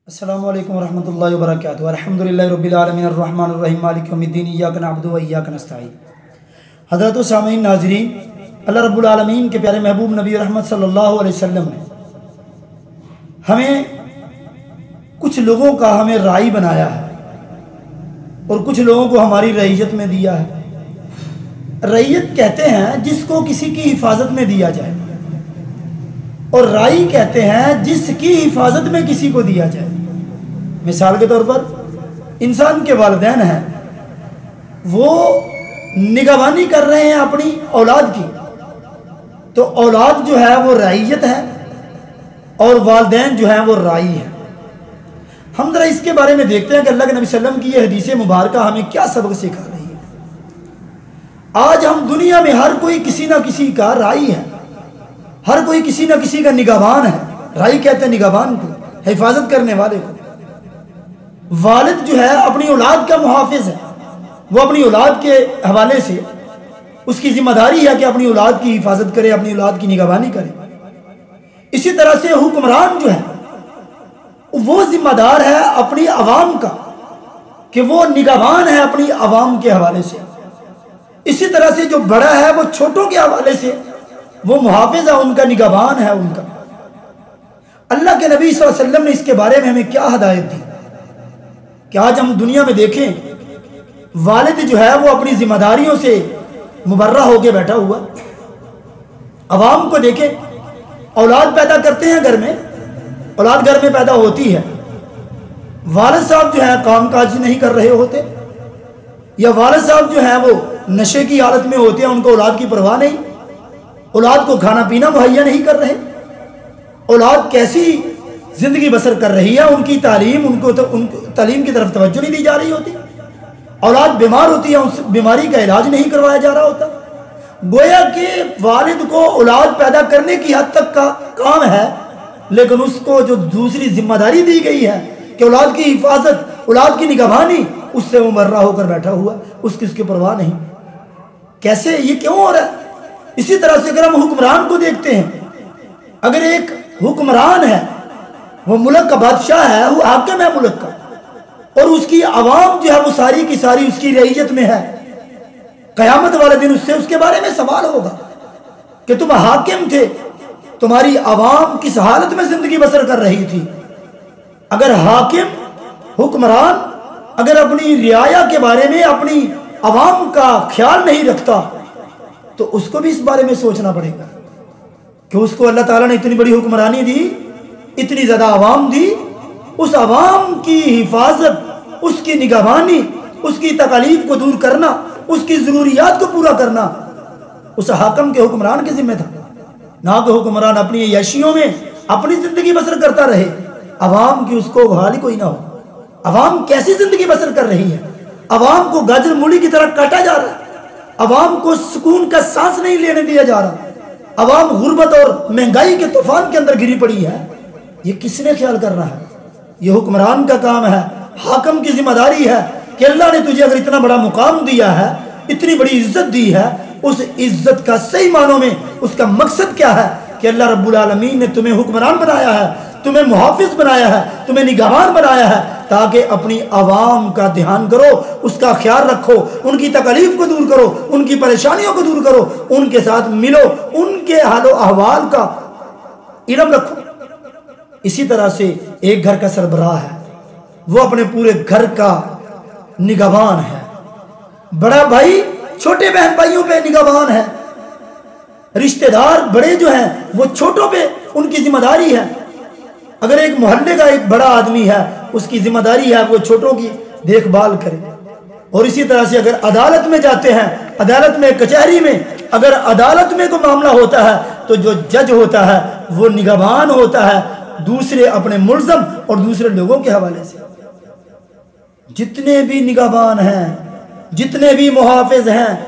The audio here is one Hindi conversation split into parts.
अस्सलामु अलैकुम वरहमतुल्लाहि वबरकातुहू। अल्हम्दुलिल्लाहि रब्बिल आलमीन अर्रहमानिर रहीम मालिकि यौमिद्दीन इय्याका नअबुदु व इय्याका नस्तईन। हज़रत सामीन नाज़रीन, अल्लाह रब्बुल आलमीन के प्यारे महबूब नबी रहमत सल्लल्लाहु अलैहि वसल्लम ने हमें कुछ लोगों का हमें राई बनाया है और कुछ लोगों को हमारी रईयत में दिया है। रईयत कहते हैं जिसको किसी की हिफाजत में दिया जाए, और राई कहते हैं जिसकी हिफाजत में किसी को दिया जाए। मिसाल के तौर पर इंसान के वालिदैन हैं, वो निगरानी कर रहे हैं अपनी औलाद की, तो औलाद जो है वो रईयत है और वालिदैन जो है वो राई है। हम जरा इसके बारे में देखते हैं कि अल्लाह के नबी सल्लल्लाहु अलैहि वसल्लम की ये हदीस मुबारक हमें क्या सबक सिखा रही है। आज हम दुनिया में हर कोई किसी ना किसी का राई है, हर कोई किसी ना किसी का निगहबान है। राई कहते हैं निगहबान को, हिफाजत करने वाले को। वालिद जो है अपनी औलाद का मुहाफिज है, वो अपनी औलाद के हवाले से उसकी जिम्मेदारी है कि अपनी औलाद की हिफाजत करे, अपनी औलाद की निगहबानी करे। इसी तरह से हुक्मरान जो है वो जिम्मेदार है अपनी अवाम का, कि वो निगहबान है अपनी अवाम के हवाले से। इसी तरह से जो बड़ा है वो छोटों के हवाले से वो मुहाफिज है, उनका निगहबान है उनका। अल्लाह के नबी सल्लल्लाहु अलैहि वसल्लम ने इसके बारे में हमें क्या हिदायत दी कि आज हम दुनिया में देखें वालिद जो है वो अपनी जिम्मेदारियों से मुबर्रा होकर बैठा हुआ। अवाम को देखें, औलाद पैदा करते हैं घर में, औलाद घर में पैदा होती है, वालिद साहब जो है काम काज नहीं कर रहे होते, या वालिद साहब जो है वो नशे की हालत में होते हैं, उनको औलाद की परवाह नहीं, औलाद को खाना पीना मुहैया नहीं कर रहे, औलाद कैसी जिंदगी बसर कर रही है, उनकी तालीम उनको तालीम की तरफ तवज्जो नहीं दी जा रही होती, औलाद बीमार होती है, उस बीमारी का इलाज नहीं करवाया जा रहा होता। गोया कि वालिद को औलाद पैदा करने की हद तक का काम है, लेकिन उसको जो दूसरी जिम्मेदारी दी गई है कि औलाद की हिफाजत, औलाद की निगहबानी, उससे वो मर्रा होकर बैठा हुआ, उसकी परवाह नहीं। कैसे, ये क्यों हो रहा है? इसी तरह से अगर हम हुक्मरान को देखते हैं, अगर एक हुक्मरान है, वो मुल्क का बादशाह है, वो हाकिम है मुल्क का, और उसकी आवाम जो है वो सारी की सारी उसकी रईयत में है, कयामत वाले दिन उससे उसके बारे में सवाल होगा कि तुम हाकिम थे, तुम्हारी आवाम किस हालत में जिंदगी बसर कर रही थी। अगर हाकिम, हुक्मरान अगर अपनी रियाया के बारे में, अपनी आवाम का ख्याल नहीं रखता, तो उसको भी इस बारे में सोचना पड़ेगा कि उसको अल्लाह ताला ने इतनी बड़ी हुक्मरानी दी, इतनी ज़्यादा आवाम दी, उस आवाम की हिफाजत, उसकी निगहबानी, उसकी तकालीफ को दूर करना, उसकी ज़रूरियात को पूरा करना उस हाकिम के, हुक्मरान के जिम्मे था। ना कि हुक्मरान अपनी यशियों में अपनी ज़िंदगी बसर करता रहे, आवाम की उसको हाल ही कोई ना हो। आवाम कैसी ज़िंदगी बसर कर रही है? आवाम को गाजर मूली की तरह काटा जा रहा है, अवाम को सुकून का सांस नहीं लेने दिया जा रहा, अवाम गुर्बत और महंगाई के तूफान के अंदर गिरी पड़ी है। ये किसने ख्याल करना है? ये हुक्मरान का काम है, हाकिम की जिम्मेदारी है कि अल्लाह ने तुझे अगर इतना बड़ा मुकाम दिया है, इतनी बड़ी इज्जत दी है, उस इज्जत का सही मानों में उसका मकसद क्या है कि अल्लाह रब्बुल आलमीन ने तुम्हें हुक्मरान बनाया है, तुम्हें मुहाफिज बनाया है, तुम्हें निगहबान बनाया है, ताकि अपनी आवाम का ध्यान करो, उसका ख्याल रखो, उनकी तकलीफ को दूर करो, उनकी परेशानियों को दूर करो, उनके साथ मिलो, उनके हालो अहवाल का इल्म रखो। इसी तरह से एक घर का सरबराह है, वो अपने पूरे घर का निगहबान है। बड़ा भाई छोटे बहन भाइयों पे निगहबान है, रिश्तेदार बड़े जो हैं वो छोटों पे उनकी जिम्मेदारी है। अगर एक मोहल्ले का एक बड़ा आदमी है, उसकी जिम्मेदारी है वो छोटों की देखभाल करे। और इसी तरह से अगर अदालत में जाते हैं, अदालत में, कचहरी में, अगर अदालत में कोई मामला होता है तो जो जज होता है वो निगहबान होता है दूसरे अपने मुल्ज़म और दूसरे लोगों के हवाले से। जितने भी निगहबान हैं, जितने भी मुहाफिज हैं,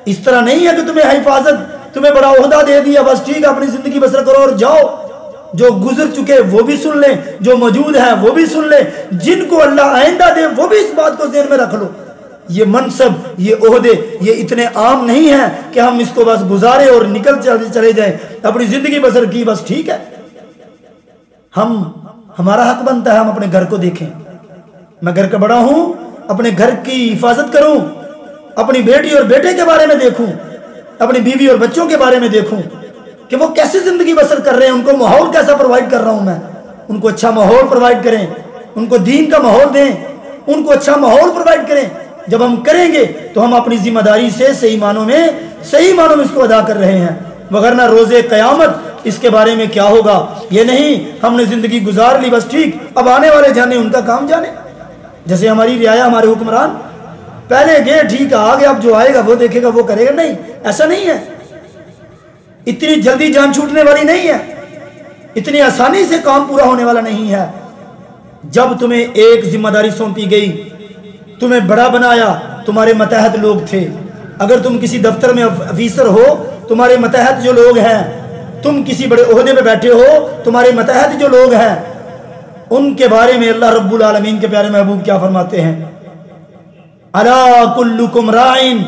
इस तरह नहीं है कि तुम्हें हिफाजत, तुम्हें बड़ा ओहदा दे दिया, बस ठीक है अपनी जिंदगी बसर करो और जाओ। जो गुजर चुके वो भी सुन ले, जो मौजूद है वो भी सुन ले, जिनको अल्लाह आइंदा दे वो भी इस बात को ज़हन में रख लो। ये मनसब, ये ओहदे, ये इतने आम नहीं है कि हम इसको बस गुजारे और निकल चले जाए, अपनी जिंदगी बसर की, बस ठीक है। हम हमारा हक बनता है हम अपने घर को देखें। मैं घर का बड़ा हूं, अपने घर की हिफाजत करूं, अपनी बेटी और बेटे के बारे में देखूं, अपनी बीवी और बच्चों के बारे में देखूं कि वो कैसे जिंदगी बसर कर रहे हैं, उनको माहौल कैसा प्रोवाइड कर रहा हूं मैं। उनको अच्छा माहौल प्रोवाइड करें, उनको दीन का माहौल दें, उनको अच्छा माहौल प्रोवाइड करें। जब हम करेंगे तो हम अपनी जिम्मेदारी से सही मानों में इसको अदा कर रहे हैं। वगरना रोजे कयामत इसके बारे में क्या होगा ये नहीं, हमने जिंदगी गुजार ली बस ठीक, अब आने वाले जाने उनका काम जाने। जैसे हमारी रियाया, हमारे हुक्मरान पहले गए ठीक है, आगे अब जो आएगा वो देखेगा वो करेगा, नहीं ऐसा नहीं है। इतनी जल्दी जान छूटने वाली नहीं है, इतनी आसानी से काम पूरा होने वाला नहीं है। जब तुम्हें एक जिम्मेदारी सौंपी गई, तुम्हें बड़ा बनाया, तुम्हारे मतहत लोग थे। अगर तुम किसी दफ्तर में अफीसर हो, तुम्हारे मतहत जो लोग हैं, तुम किसी बड़े ओहदे पे बैठे हो, तुम्हारे मतहत जो लोग हैं, उनके बारे में अल्लाह रब्बुल आलमीन के प्यारे महबूब क्या फरमाते हैं? अला कुल्लुकुम राइन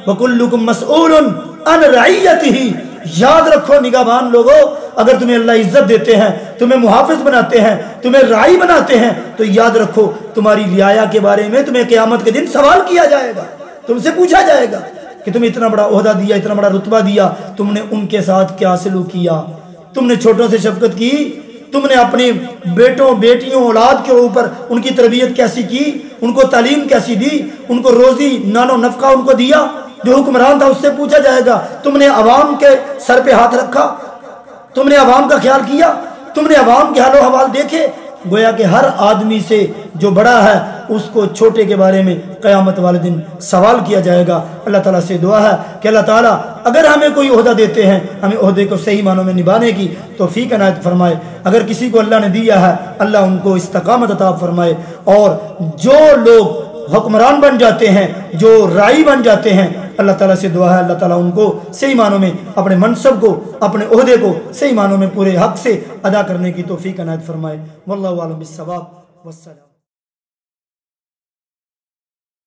व कुल्लुकुम मसऊलुन अन रइयतिही। याद रखो निगाहबान लोगों, अगर तुम्हें अल्लाह इज्जत देते हैं, तुम्हें मुहाफिज बनाते हैं, तुम्हें राई बनाते हैं, तो याद रखो तुम्हारी रियाया के बारे में तुम्हें क़यामत के दिन सवाल किया जाएगा, तुमसे पूछा जाएगा कि तुम्हें इतना बड़ा ओहदा दिया, इतना बड़ा रुतबा दिया, तुमने उनके साथ क्या सलूक किया? तुमने छोटों से शफकत की? तुमने अपने बेटों बेटियों औलाद के ऊपर उनकी तरबियत कैसी की? उनको तालीम कैसी दी? उनको रोजी नानो नफका उनको दिया? जो हुक्मरान था उससे पूछा जाएगा। तुमने अवाम के सर पे हाथ रखा? तुमने अवाम का ख्याल किया? तुमने अवाम के हालो हवाल देखे? गोया कि हर आदमी से जो बड़ा है उसको छोटे के बारे में क़यामत वाले दिन सवाल किया जाएगा। अल्लाह ताला से दुआ है कि अल्लाह ताला अगर हमें कोई ओहदा देते हैं, हमें ओहदे को सही मानों में निभाने की तौफीक इनायत फरमाए। अगर किसी को अल्लाह ने दिया है, अल्लाह उनको इस्तकामत अता फरमाए। और जो लोग हुक्मरान बन जाते हैं, जो राई बन जाते हैं, अल्लाह ताला से दुआ है अल्लाह ताला उनको सही मानों में अपने मनसब को, अपने ओहदे को सही मानों में पूरे हक से अदा करने की तौफीक इनायत फरमाए। वल्लाहु आलम बिस्सवाब वस्सलाम।